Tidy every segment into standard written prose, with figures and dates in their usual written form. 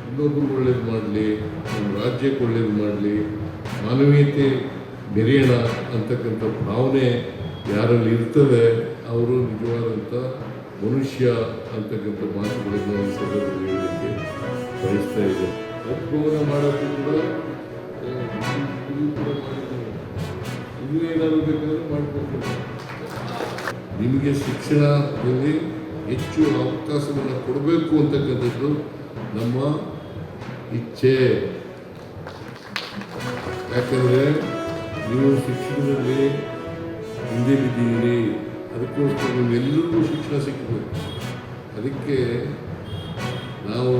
ಇನ್ನೊಬ್ಬರು ಒಳ್ಳೇದು ಮಾಡಲಿ, ನಮ್ಮ ರಾಜ್ಯಕ್ಕೆ ಒಳ್ಳೇದು ಮಾಡಲಿ, ಮಾನವೀಯತೆ ಬೆರೆಯೋಣ ಅಂತಕ್ಕಂಥ ಭಾವನೆ ಯಾರಲ್ಲಿ ಇರ್ತದೆ ಅವರು ನಿಜವಾದಂಥ ಮನುಷ್ಯ ಅಂತಕ್ಕಂಥ ಮಾತುಗಳನ್ನು ಈ ಸಂದರ್ಭದಲ್ಲಿ ಹೇಳಲಿಕ್ಕೆ ಬಯಸ್ತಾ ಇದೆ. ಒಪ್ಪುವನ ಮಾಡೋಕ್ಕೂ ಕೂಡ ಇನ್ನೂ ಏನಾದರೂ ಬೇಕಾದರೂ ಮಾಡಿಕೊಡ್ತಾರೆ. ನಿಮಗೆ ಶಿಕ್ಷಣದಲ್ಲಿ ಹೆಚ್ಚು ಅವಕಾಶವನ್ನು ಕೊಡಬೇಕು ಅಂತಕ್ಕಂಥದ್ದು ನಮ್ಮ ಇಚ್ಛೆ. ಯಾಕಂದರೆ ನೀವು ಶಿಕ್ಷಣದಲ್ಲಿ ಹಿಂದೆ ಬಿದ್ದೀರಿ, ಅದಕ್ಕೋಸ್ಕರ ನಿಮ್ಮೆಲ್ಲರಿಗೂ ಶಿಕ್ಷಣ ಸಿಕ್ಕಬೇಕು. ಅದಕ್ಕೆ ನಾವು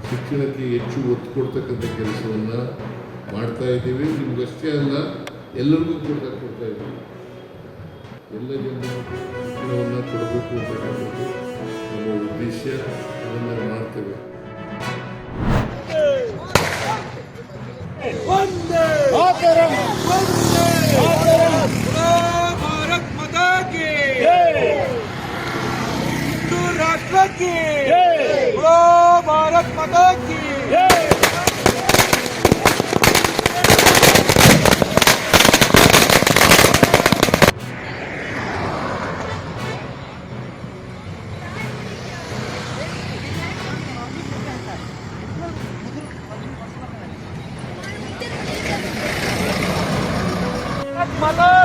ಶಿಕ್ಷಣಕ್ಕೆ ಹೆಚ್ಚು ಒತ್ತು ಕೊಡ್ತಕ್ಕಂಥ ಕೆಲಸವನ್ನು ಮಾಡ್ತಾ ಇದ್ದೀವಿ. ನಿಮಗಷ್ಟೇ ಅಲ್ಲ, ಎಲ್ಲರಿಗೂ ಕೊಡ್ತಾ ಇದ್ದೀವಿ. ಎಲ್ಲ ಜನರು ಶಿಕ್ಷಣವನ್ನು ಕೊಡಬೇಕು ಅಂತಕ್ಕಂಥದ್ದು ನಮ್ಮ ಉದ್ದೇಶ. ಅದನ್ನು ಮಾಡ್ತೇವೆ. भारत माता की हिंदू राष्ट्र की भारत माता की माता